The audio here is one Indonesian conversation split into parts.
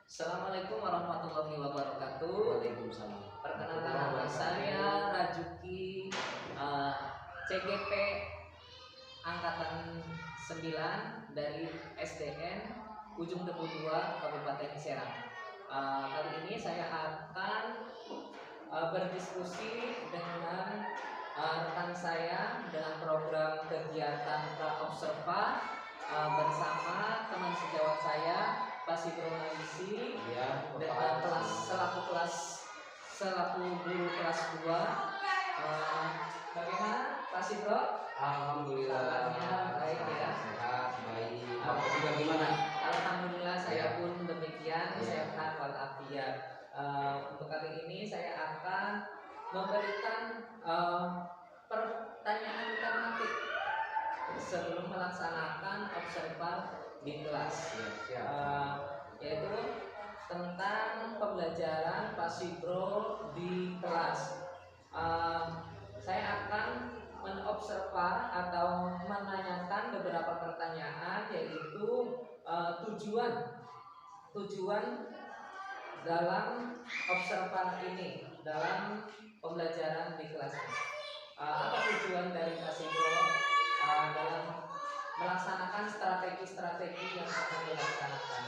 Assalamualaikum warahmatullahi wabarakatuh. Waalaikumsalam. Perkenalkan nama saya Rajuki, CGP Angkatan 9 dari SDN Ujung Tebu 2 Kabupaten Serang. Kali ini saya akan berdiskusi dengan rekan saya dengan program kegiatan Praobserva bersama teman sejawat saya Pak Sigro Nagisi, Ya, selaku guru kelas 2. Bagaimana Pak Sigro? Alhamdulillah. Kabarnya baik ya? Sehat, baik. Bapak juga gimana? Alhamdulillah saya pun demikian, Ya. sehat walafiat. Untuk kali ini saya akan memberikan pertanyaan tematik sebelum melaksanakan observa di kelas, Ya. yaitu tentang pembelajaran Pak Sigro di kelas. Saya akan menobserva atau menanyakan beberapa pertanyaan, yaitu tujuan dalam observa ini, dalam pembelajaran di kelas ini. Apa tujuan dari Pak Sigro dalam melaksanakan strategi-strategi yang akan dilaksanakan?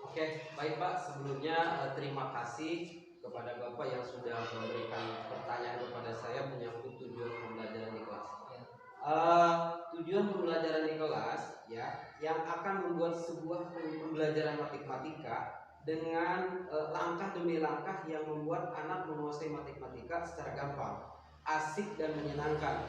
Oke, baik Pak. Sebelumnya terima kasih kepada Bapak yang sudah memberikan pertanyaan kepada saya menyangkut tujuan pembelajaran di kelas. Tujuan pembelajaran di kelas ya, yang akan membuat sebuah pembelajaran matematika dengan langkah demi langkah yang membuat anak menguasai matematika secara gampang, asik dan menyenangkan.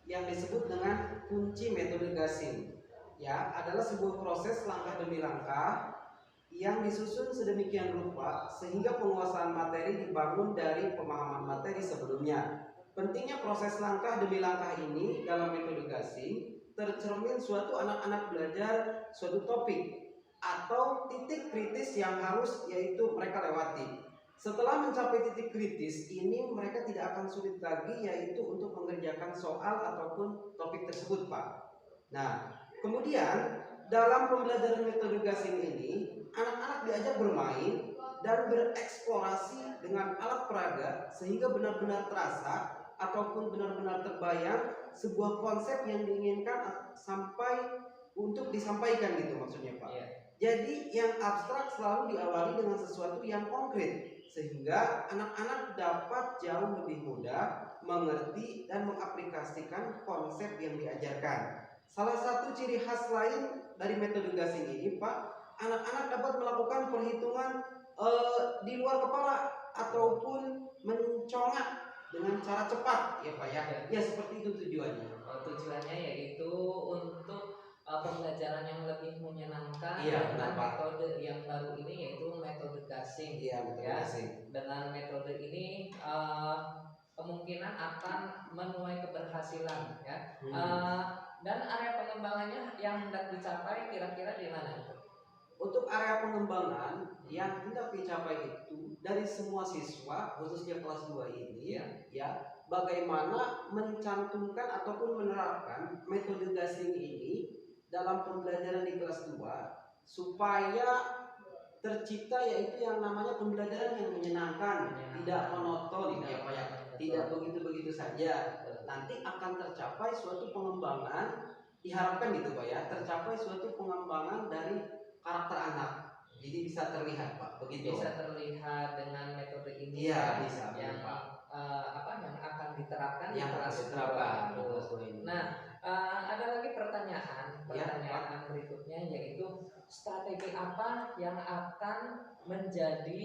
Yang disebut dengan kunci metode Gasing ya, adalah sebuah proses langkah demi langkah yang disusun sedemikian rupa sehingga penguasaan materi dibangun dari pemahaman materi sebelumnya. Pentingnya proses langkah demi langkah ini dalam metode Gasing tercermin suatu anak-anak belajar suatu topik atau titik kritis yang harus yaitu mereka lewati. Setelah mencapai titik kritis ini, mereka tidak akan sulit lagi yaitu untuk mengerjakan soal ataupun topik tersebut, Pak. Nah, kemudian dalam pembelajaran metode Gasing ini, anak-anak diajak bermain dan bereksplorasi dengan alat peraga sehingga benar-benar terasa ataupun benar-benar terbayang sebuah konsep yang diinginkan sampai untuk disampaikan gitu maksudnya, Pak. Yeah. Jadi yang abstrak selalu diawali dengan sesuatu yang konkret sehingga anak-anak dapat jauh lebih mudah mengerti dan mengaplikasikan konsep yang diajarkan. Salah satu ciri khas lain dari metode Gasing ini, Pak, anak-anak dapat melakukan perhitungan di luar kepala ataupun mencongak dengan cara cepat, ya Pak ya. Ya seperti itu tujuannya. Tujuannya yaitu untuk pembelajaran yang lebih menyenangkan dengan metode yang baru ini, yaitu metode Gasing. Iya, metode Gasing. Dengan metode ini kemungkinan akan menuai keberhasilan ya. Dan area pengembangannya yang hendak dicapai kira-kira di mana itu? Untuk area pengembangan yang hendak dicapai itu dari semua siswa khususnya kelas 2 ini ya, bagaimana mencantumkan ataupun menerapkan metode Gasing ini dalam pembelajaran di kelas 2 supaya tercipta yaitu yang namanya pembelajaran yang menyenangkan, tidak monoton ya Pak ya, tidak begitu-begitu saja. Nanti akan tercapai suatu pengembangan, diharapkan gitu Pak ya, tercapai suatu pengembangan dari karakter anak. Jadi bisa terlihat Pak, begitu. Bisa terlihat dengan metode ini. Iya, bisa. Yang yang akan diterapkan di yang kelas 2. Nah, ada lagi pertanyaan berikutnya, yaitu strategi apa yang akan menjadi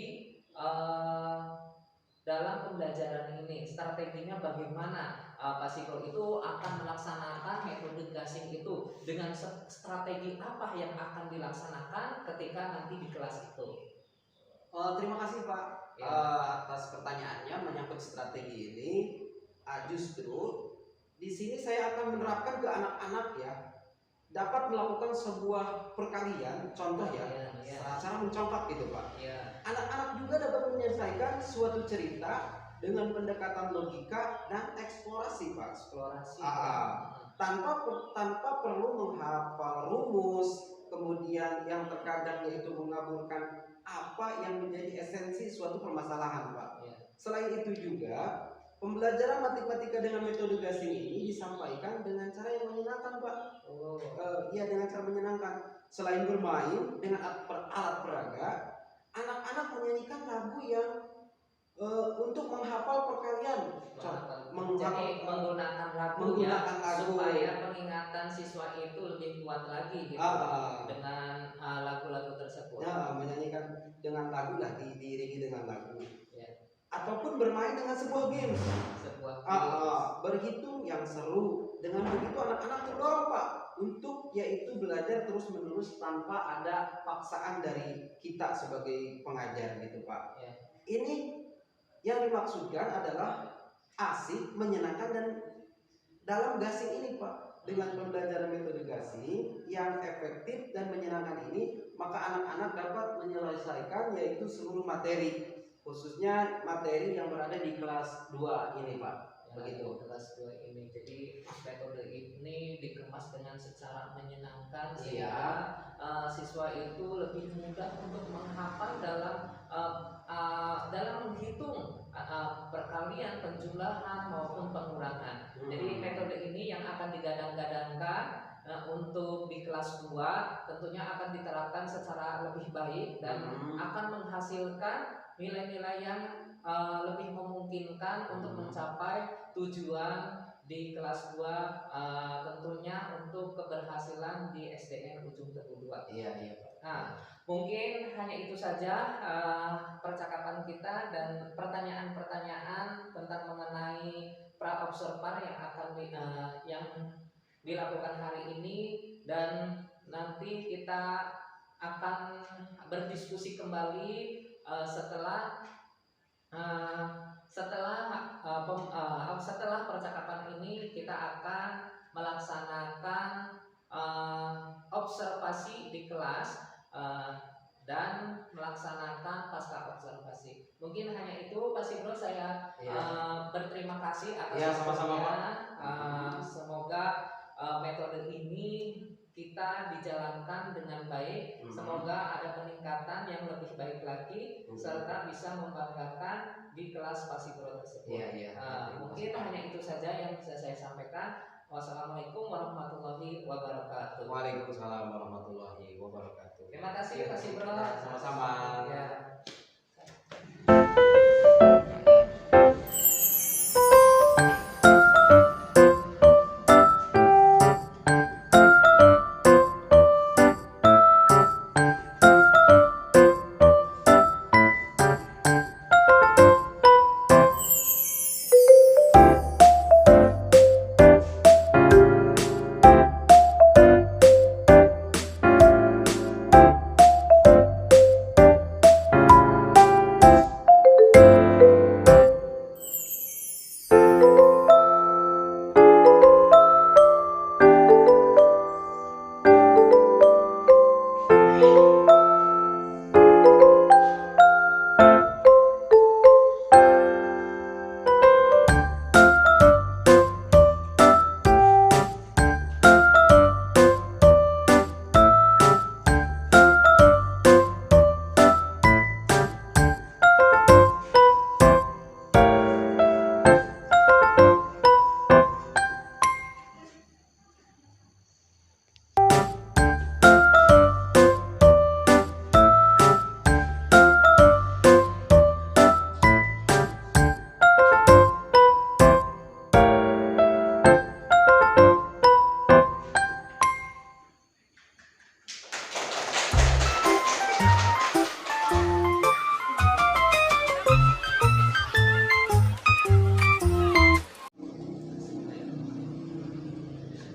dalam pembelajaran ini, strateginya bagaimana Pak Sigro itu akan melaksanakan metode Gasing itu, dengan strategi apa yang akan dilaksanakan ketika nanti di kelas itu? Terima kasih Pak atas pertanyaannya menyangkut strategi ini. Justru di sini saya akan menerapkan ke anak-anak ya, dapat melakukan sebuah perkalian, contoh cara mencongkak gitu Pak. Anak-anak juga dapat menyelesaikan suatu cerita dengan pendekatan logika dan eksplorasi Pak. Eksplorasi. Tanpa perlu menghafal rumus, kemudian yang terkadang yaitu mengaburkan apa yang menjadi esensi suatu permasalahan Pak. Ya. Selain itu juga pembelajaran matematika dengan metode gasing ini disampaikan dengan cara yang menyenangkan Pak. Ya, dengan cara menyenangkan. Selain bermain dengan alat peraga, anak-anak menyanyikan lagu yang untuk menghafal perkalian. Jadi menggunakan lagu supaya peningatan siswa itu lebih kuat lagi gitu dengan lagu-lagu tersebut. Ya, menyanyikan dengan lagu lah, diiringi dengan lagu. Ya. Ataupun bermain dengan sebuah game. Berhitung yang seru. Dengan begitu anak-anak terdorong Pak untuk yaitu belajar terus-menerus tanpa ada paksaan dari kita sebagai pengajar gitu Pak. Ya. Ini yang dimaksudkan adalah asik, menyenangkan dan dalam gasing ini Pak, dengan pembelajaran metode gasing yang efektif dan menyenangkan ini, maka anak-anak dapat menyelesaikan yaitu seluruh materi, khususnya materi yang berada di kelas 2 ini Pak. Begitu. Kelas 2 ini. Jadi metode ini dikemas dengan secara menyenangkan sehingga siswa itu lebih mudah untuk menghafal dalam menghitung perkalian, penjumlahan maupun pengurangan. Jadi metode ini yang akan digadang-gadangkan untuk di kelas 2 tentunya akan diterapkan secara lebih baik dan akan menghasilkan nilai-nilai yang lebih memungkinkan untuk mencapai tujuan di kelas 2, tentunya untuk keberhasilan di SDN Ujung Tebu 2. Iya. Nah, mungkin hanya itu saja percakapan kita dan pertanyaan-pertanyaan tentang mengenai pra-observer yang dilakukan hari ini, dan nanti kita akan berdiskusi kembali setelah percakapan ini. Kita akan melaksanakan observasi di kelas dan melaksanakan pasca observasi. Mungkin hanya itu Pak Sigro, saya berterima kasih atas sama-sama. Semoga metode ini kita dijalankan dengan baik. Semoga ada peningkatan yang lebih baik lagi serta bisa membanggakan di kelas Pak Sigro tersebut. Mungkin hanya itu saja yang bisa saya sampaikan. Wassalamualaikum warahmatullahi wabarakatuh. Waalaikumsalam warahmatullahi wabarakatuh. Terima kasih Pak Sigro. Sama-sama. Ya.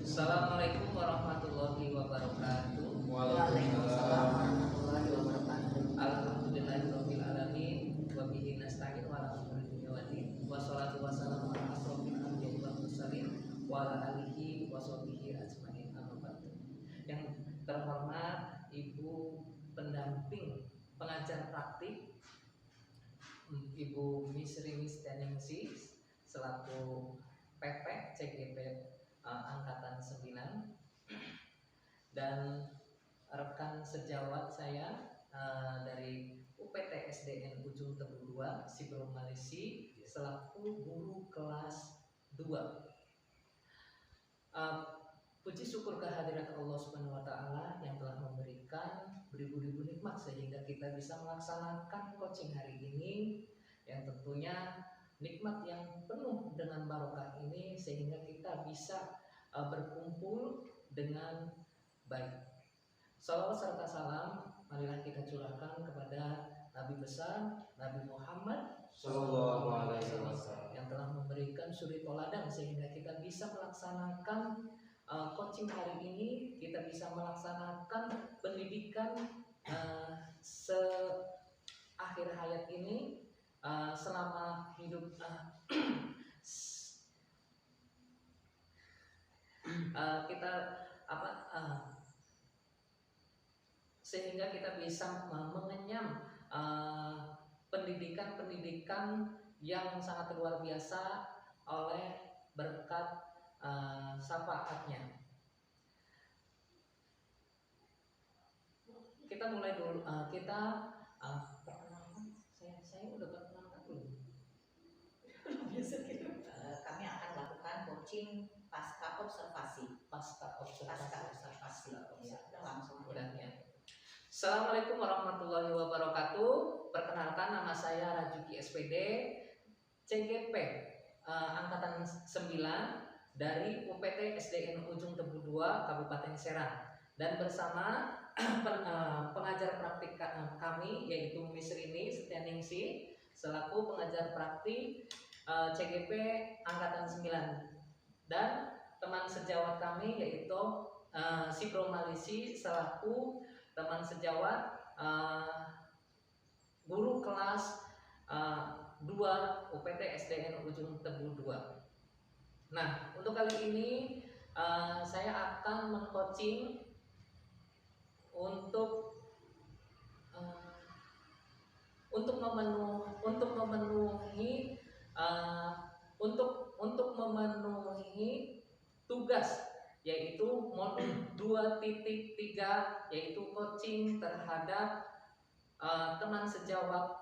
Assalamualaikum warahmatullahi wabarakatuh. Waalaikumsalam warahmatullahi wabarakatuh. Alhamdulillahirabbil alamin wa bihi nasta'in wa ala umuri dunya waddin. Wassalatu wassalamu ala asrofil anbiya'i wal mursalin wa ala alihi wa sahbihi ajmain. Amma ba'du. Yang terhormat Ibu pendamping pengajar praktik Ibu Miss Rini Steningsih selaku PP CGP angkatan 9 dan rekan sejawat saya dari UPT SDN Ujung Tebu 2 Sibro Malisi selaku guru kelas 2. Puji syukur kehadirat Allah Subhanahu wa taala yang telah memberikan beribu-ribu nikmat sehingga kita bisa melaksanakan coaching hari ini, yang tentunya nikmat yang penuh dengan barokah ini sehingga kita bisa berkumpul dengan baik. Salawat serta salam marilah kita curahkan kepada Nabi besar Nabi Muhammad Sallallahu alaihi wasallam yang telah memberikan suri toladan sehingga kita bisa melaksanakan coaching hari ini, kita bisa melaksanakan pendidikan seakhir hayat ini, selama hidup kita sehingga kita bisa mengenyam pendidikan-pendidikan yang sangat luar biasa oleh berkat syafaatnya. Kita mulai dulu. Perkenalkan, saya udah perkenalkan belum? Kami akan melakukan coaching pasca observasi. Ya, langsung Udah ya. Assalamualaikum warahmatullahi wabarakatuh. Perkenalkan, nama saya Rajuki SPD, CGP angkatan 9 dari UPT SDN Ujung Tebu 2 Kabupaten Serang, dan bersama pengajar praktik kami yaitu Miss Rini Steningsih selaku pengajar praktik CGP angkatan 9, dan teman sejawat kami yaitu Sibro Malisi selaku teman sejawat guru kelas 2 UPT SDN Ujung Tebu 2. Nah, untuk kali ini saya akan mengcoaching untuk memenuhi tugas, yaitu modul 2.3 yaitu coaching terhadap teman sejawat.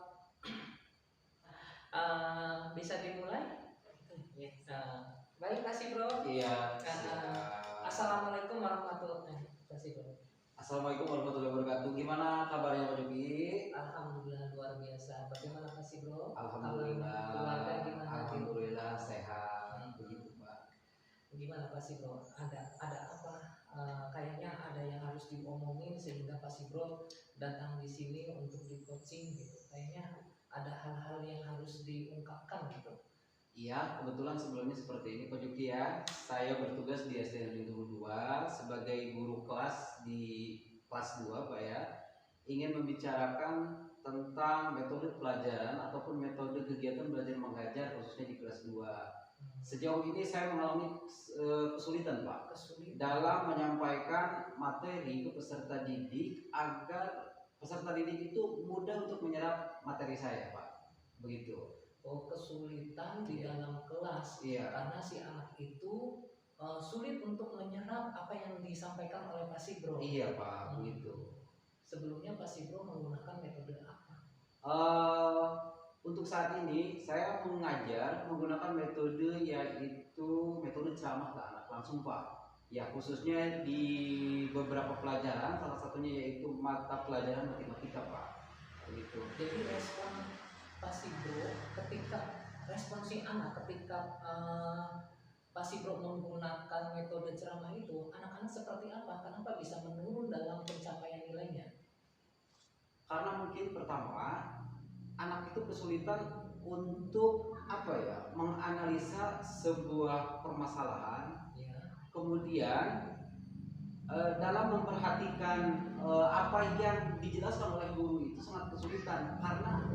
Bisa dimulai? Baik, kasih bro. Iya. Assalamualaikum warahmatullahi wabarakatuh. Assalamualaikum warahmatullahi wabarakatuh. Gimana kabarnya Pak Jogi? Alhamdulillah luar biasa. Bagaimana kasih bro? Alhamdulillah. Keluarga gimana? Alhamdulillah sehat. Begitu Pak. Gimana kasih bro? Ada apa? Kayaknya ada yang harus diomongin sehingga kasih bro datang di sini untuk di coaching gitu. Kayaknya ada hal-hal yang harus diungkapkan gitu. Iya, kebetulan sebelumnya seperti ini Pak Jogi ya. Saya bertugas di SDN Ujung 2 sebagai guru kelas di kelas 2 Pak ya. Ingin membicarakan tentang metode pelajaran ataupun metode kegiatan belajar mengajar khususnya di kelas 2. Sejauh ini saya mengalami kesulitan Pak dalam menyampaikan materi ke peserta didik agar peserta didik itu mudah untuk menyerap materi saya Pak. Begitu. Oh, kesulitan di dalam kelas. Iya. Karena si anak itu sulit untuk menyerap apa yang disampaikan oleh Pak Sibro. Iya Pak, begitu. Sebelumnya Pak Sibro menggunakan metode apa? Untuk saat ini saya mengajar menggunakan metode yaitu metode ceramah ke anak langsung Pak. Ya khususnya di beberapa pelajaran, salah satunya yaitu mata pelajaran matematika Pak. Begitu. Jadi respon Pak Sibro respon si anak ketika Pak Sibro menggunakan metode ceramah itu, anak-anak seperti apa? Kenapa bisa menurun dalam pencapaian nilainya? Karena mungkin pertama anak itu kesulitan untuk menganalisa sebuah permasalahan, Ya. kemudian dalam memperhatikan apa yang dijelaskan oleh guru itu sangat kesulitan karena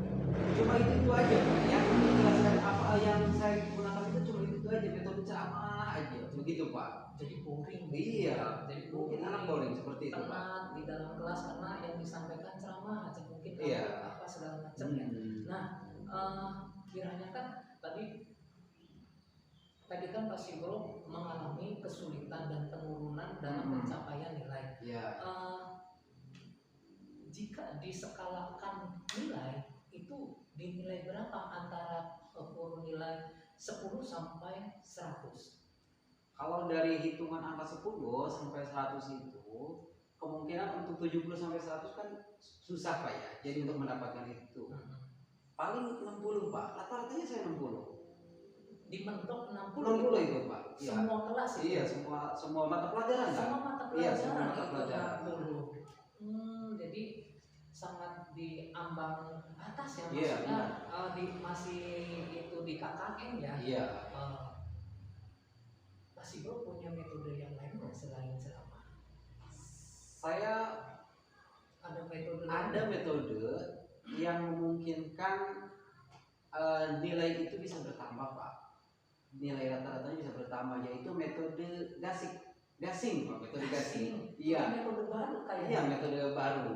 cuma itu aja yang dijelaskan, apa yang saya gunakan itu cuma itu aja, metode ceramah aja begitu Pak. Jadi boring. Iya, Jadi mungkin anak boring seperti itu Pak. Penat di dalam kelas karena yang disampaikan ceramah aja mungkin Iya. apa segala macamnya. Nah, eh, kiranya kan tadi tadi kan Pak Sigro mengalami kesulitan dan penurunan dalam pencapaian nilai. Ya. Jika diskalakan nilai itu dinilai berapa antara kurun nilai 10 sampai 100? Kalau dari hitungan angka 10 sampai 100 itu kemungkinan untuk 70 sampai 100 kan susah Pak ya. Jadi untuk mendapatkan itu paling 60 Pak. Rata-ratanya saya 60. Dimentok 60 itu Pak. Iya. Semua kelas itu. Iya, semua mata pelajaran kan? Semua mata Iya, pelajaran semua mata itu pelajaran. 60. Jadi sangat di ambang atas ya, Iya, maksudnya masih itu di KKN ya. Iya. Pak Sigro punya metode yang lain nggak selain ceramah? Saya Ada metode ada metode yang memungkinkan nilai itu bisa bertambah Pak. Nilai rata-ratanya bisa bertambah, yaitu metode gasing Pak, metode gasing. Iya. Metode baru kayaknya. Iya, metode baru.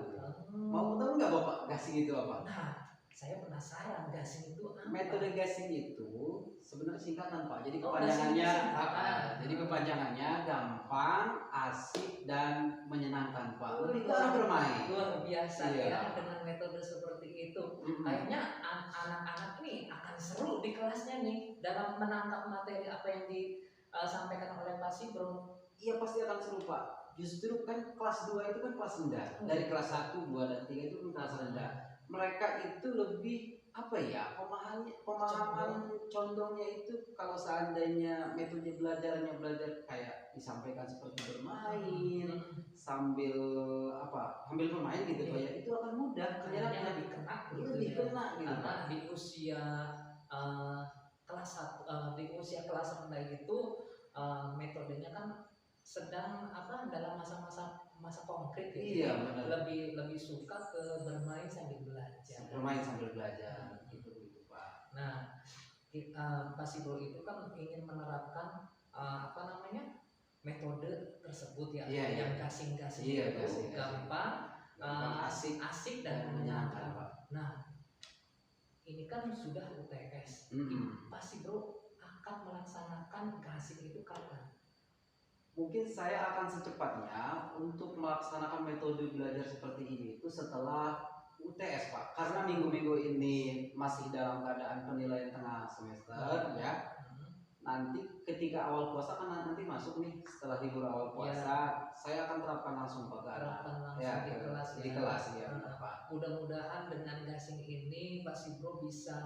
Mau tahu nggak Bapak gasing itu apa? Nah, saya penasaran gasing itu apa? Metode gasing itu sebenarnya singkatan Pak. Jadi Oh, kepanjangannya gasing itu singkatan. jadi kepanjangannya gampang, asik dan menyenangkan Pak. Lebih ke Luar arah bermain. Luar biasa Iya. ya dengan metode seperti itu. Kayaknya anak-anak ini akan seru di kelasnya nih dalam menangkap materi apa yang disampaikan oleh Pak Sigro. Iya pasti akan seru Pak. Justru kan kelas 2 itu kan kelas rendah. Dari kelas 1, 2 dan 3 itu kan kelas rendah. Mereka itu lebih apa ya? Pemahaman condongnya itu kalau seandainya metode belajar kayak disampaikan seperti bermain sambil bermain gitu Pak ya. Itu akan mudah Kayaknya lebih kena gitu. lebih ya. kena gitu Karena Pak. di usia kelas 1 di usia kelas rendah itu metodenya kan sedang dalam masa konkret gitu. Iya, benar. Lebih suka ke bermain sambil belajar. Bermain sambil belajar gitu Pak. Nah, Pak Sigro itu kan ingin menerapkan metode tersebut ya, Iya, yang gasing-gasing Iya, itu gasing-gasing. gampang, Asik dan menyenangkan. Pak. Nah, ini kan sudah UTS. Pak Sigro akan melaksanakan gasing itu kapan? Mungkin saya akan secepatnya untuk melaksanakan metode belajar seperti ini itu setelah UTS Pak. Karena minggu-minggu ini masih dalam keadaan penilaian tengah semester ya. Nanti ketika awal puasa kan nanti masuk nih, setelah libur awal puasa saya akan terapkan langsung Pak. Terapkan langsung Ya, di kelas ya. Di kelas ya Pak. Mudah-mudahan dengan gasing ini Pak Sigro bisa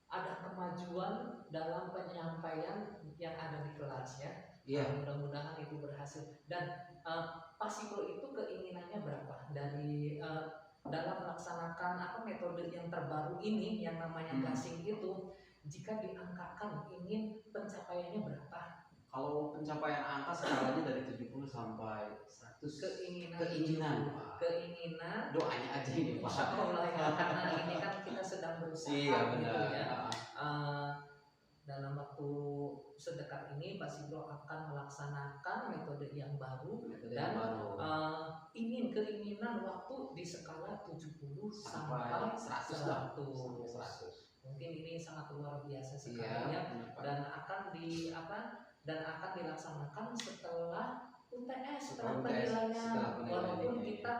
ada kemajuan dalam penyampaian yang ada di kelas ya. Iya. Mudah-mudahan itu berhasil. Dan Pak Sigro itu keinginannya berapa dari dalam melaksanakan metode yang terbaru ini yang namanya gasing itu, jika diangkakan ingin pencapaiannya berapa? Kalau pencapaian angka skalanya dari 70 sampai 100. Keinginan Pak. Keinginan Doanya aja ini Pak. Insyaallah ya, karena ini kan kita sedang berusaha Iya, gitu benar. ya. Dalam waktu sedekat ini Pak Sigro akan melaksanakan metode yang baru dan keinginan waktu di skala 70 sampai 100. Mungkin ini sangat luar biasa sekali ya, dan akan dilaksanakan setelah UTS, setelah penilaian. Walaupun kita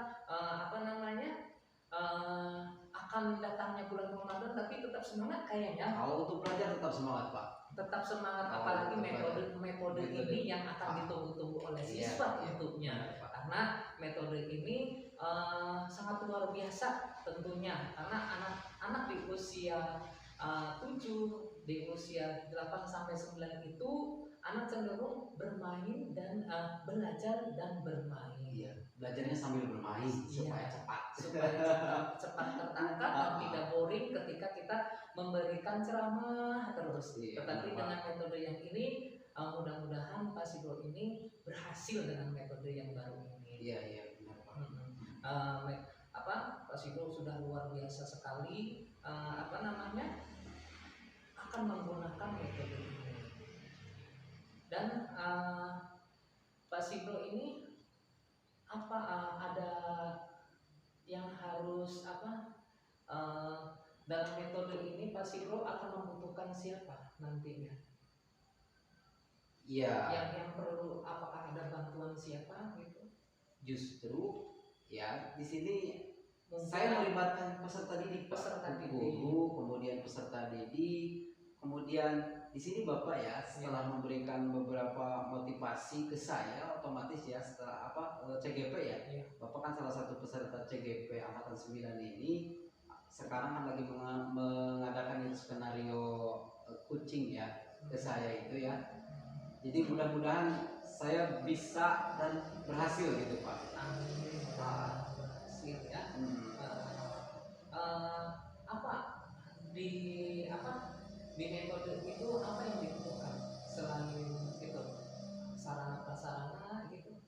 akan datangnya bulan Ramadan, tapi tetap semangat kayaknya. Kalau untuk belajar tetap semangat Pak. Tetap semangat, apalagi metode ini yang akan ditunggu-tunggu oleh siswa tentunya. Karena metode ini sangat luar biasa tentunya, karena anak-anak di usia 7, di usia 8 sampai 9 itu anak cenderung bermain dan belajar dan bermain. Iya, belajarnya sambil bermain supaya cepat. Cepat tertangkap dan tidak boring ketika kita memberikan ceramah terus. Iya, Tetapi dengan metode yang ini mudah-mudahan Pak Sigro ini berhasil dengan metode yang baru ini. Iya benar Pak. Pak Sigro sudah luar biasa sekali akan menggunakan metode ini. Dan Pak Sigro ini ada yang harus dalam metode ini Pak Sigro akan membutuhkan siapa nantinya? Iya. Yang perlu, apakah ada bantuan siapa gitu? Justru ya di sini Mungkin saya melibatkan peserta didik, Pak. Peserta didik. Guru, kemudian peserta didik, kemudian di sini Bapak ya setelah memberikan beberapa motivasi ke saya, otomatis ya setelah CGP ya, Iya. Bapak kan salah satu peserta CGP angkatan 9 ini sekarang kan lagi mengadakan itu skenario coaching ya ke saya itu ya. Jadi mudah-mudahan saya bisa dan berhasil gitu Pak. Amin. Berhasil ya. Apa di metode itu apa yang dibutuhkan selain itu sarana prasarana gitu?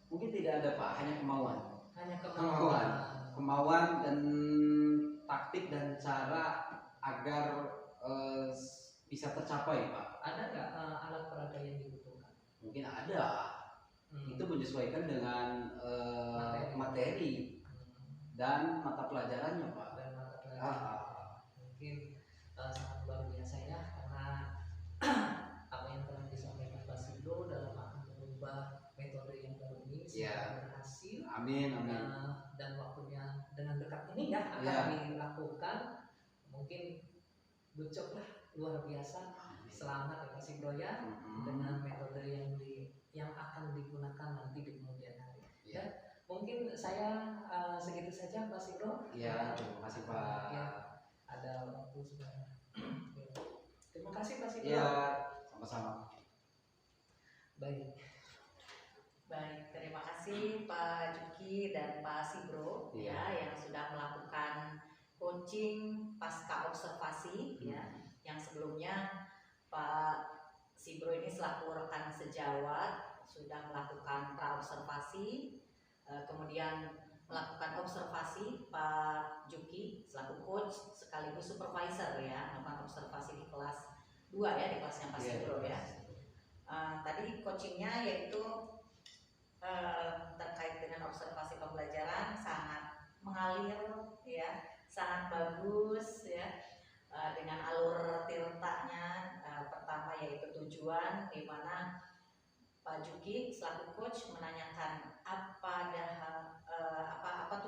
Mungkin tidak ada Pak, hanya kemauan. Hanya Kemauan dan taktik dan cara agar bisa tercapai Pak. Ada nggak alat peraga yang dibutuhkan? Mungkin ada. Itu menyesuaikan dengan materi dan mata pelajarannya Pak. Dan mata pelajaran mungkin sangat luar biasa ya, karena apa yang telah disampaikan Pak Sigro dalam akan mengubah metode yang baru ini semoga berhasil. Amin. Dan waktunya dengan dekat ini ya akan dilakukan. Mungkin Bucok lah luar biasa. Selamat ya Pak Sigro ya dengan metode yang akan digunakan nanti di kemudian hari. Ya, mungkin saya segitu saja Pak Sigro. Iya, terima kasih Pak. Ya, ada waktu sudah. Terima kasih Pak Sigro. Iya, sama-sama. Baik. Baik, terima kasih Pak Juki dan Pak Sigro ya yang sudah melakukan coaching pasca observasi ya. Yang sebelumnya Pak Sigro ini selaku rekan sejawat sudah melakukan pra-observasi, kemudian melakukan observasi. Pak Juki selaku coach sekaligus supervisor ya, melakukan observasi di kelas 2 ya, di kelasnya Pak Sigro ya. Tadi coachingnya yaitu terkait dengan observasi pembelajaran sangat mengalir ya, sangat bagus ya. Dengan alur tirtanya pertama yaitu tujuan, di mana Pak Juki selaku coach menanyakan apa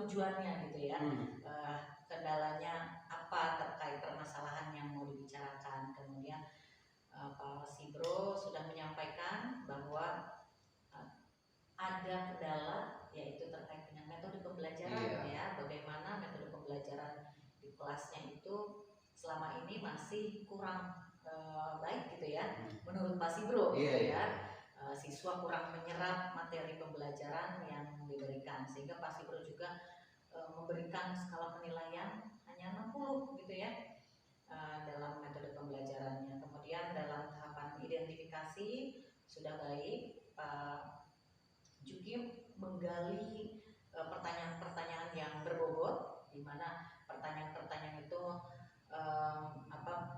tujuannya gitu ya, kendalanya apa terkait permasalahan yang mau dibicarakan. Kemudian Pak Sigro sudah menyampaikan bahwa ada kendala yaitu terkait dengan metode pembelajaran ya, bagaimana metode pembelajaran di kelasnya itu selama ini masih kurang baik gitu ya, menurut Pak Sigro gitu ya. Siswa kurang menyerap materi pembelajaran yang diberikan, sehingga Pak Sigro juga memberikan skala penilaian hanya 60 gitu ya dalam metode pembelajarannya. Kemudian dalam tahapan identifikasi sudah baik, Pak Juki menggali pertanyaan-pertanyaan yang berbobot, di mana pertanyaan-pertanyaan itu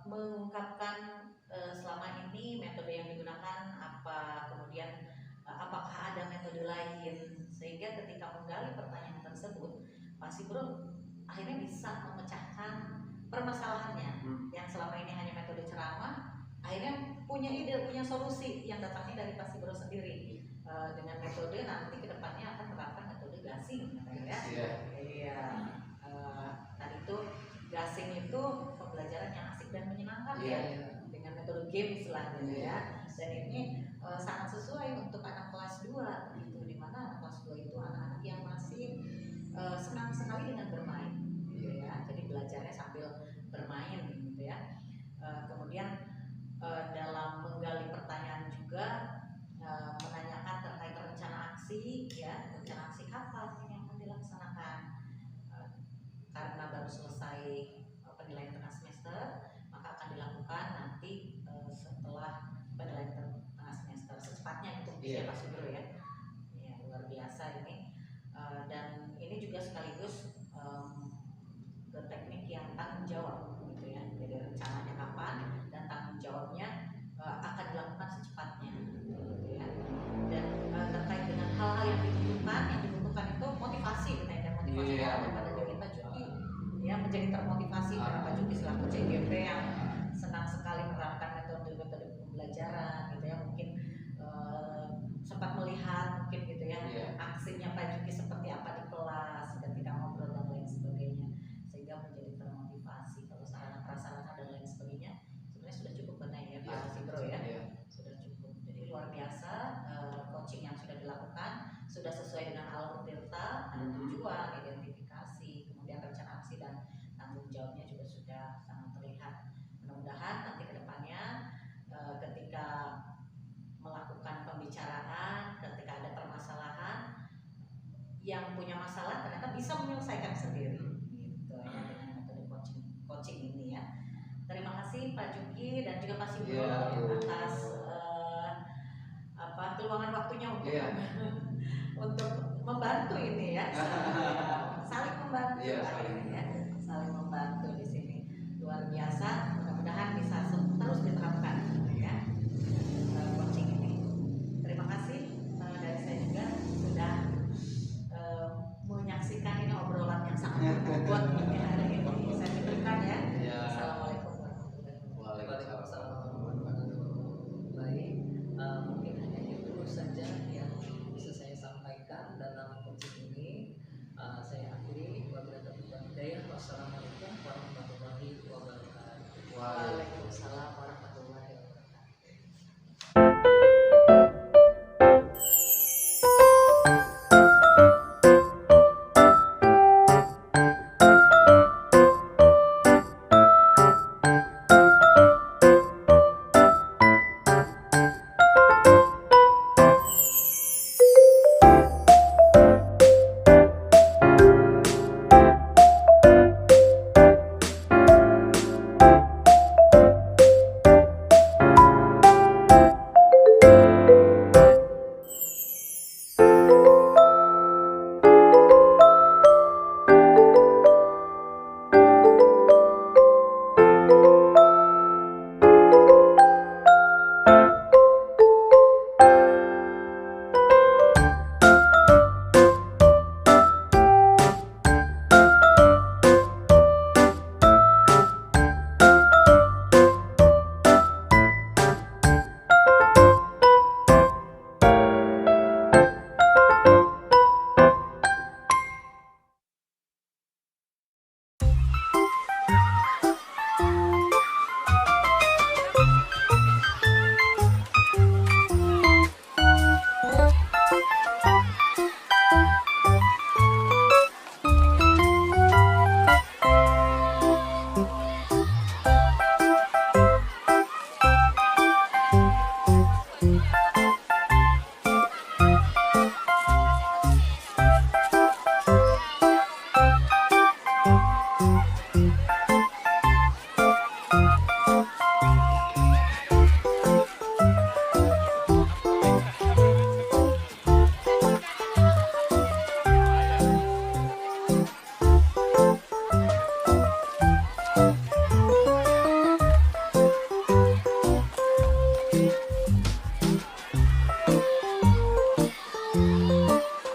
mengungkapkan selama ini metode yang digunakan apa, kemudian apakah ada metode lain, sehingga ketika menggali pertanyaan tersebut Pak Sigro akhirnya bisa memecahkan permasalahannya yang selama ini hanya metode ceramah, akhirnya punya ide, punya solusi yang datangnya dari Pak Sigro sendiri. Dengan metode nanti kedepannya akan menerapkan metode gasing ya. Iya. Tadi itu gasing itu pembelajaran yang asik dan menyenangkan ya, dengan metode game istilahnya ya. Dan ini sangat sesuai untuk anak kelas 2 gitu, di mana anak kelas 2 itu anak-anak yang masih senang sekali dengan bermain gitu ya. Jadi belajarnya sambil bermain gitu ya. Kemudian dalam menggali pertanyaan juga menanyakan terkait rencana aksi ya, rencana aksi kapan ini akan dilaksanakan, karena baru selesai penilaian tengah semester, maka akan dilakukan nanti setelah penilaian tengah semester secepatnya untuk Pak Sigro ya. Luar biasa ini. Dan ini juga sekaligus ke teknik yang tanggung jawab gitu ya. Jadi rencananya kapan dan tanggung jawabnya akan dilakukan secepatnya gitu ya. Dan terkait dengan hal-hal yang dibutuhkan itu motivasi, kenaikan motivasi kepada diri Pak Juki ya, menjadi termotivasi karena Pak Juki selaku CGP yang senang sekali menerapkan metode-metode pembelajaran gitu ya, mungkin sempat melihat mungkin gitu ya aksinya Pak Juki seperti apa di kelas ketika ngobrol dan lain sebagainya, sehingga menjadi termotivasi. Kalau sarana prasarana dan lain sebagainya sebenarnya sudah cukup benar ya Pak Sibro ya, sudah cukup. Jadi luar biasa coaching yang sudah dilakukan, sudah sesuai dengan alur Tirta, ada tujuan, identifikasi, kemudian rencana aksi dan tanggung jawabnya juga sudah sangat terlihat. Mudah-mudahan nanti ke depannya ketika melakukan pembicaraan, ketika ada permasalahan, yang punya masalah ternyata bisa menyelesaikan sendiri gitu ya dengan metode coaching ini ya. Terima kasih Pak Juki dan juga Pak Sibro atas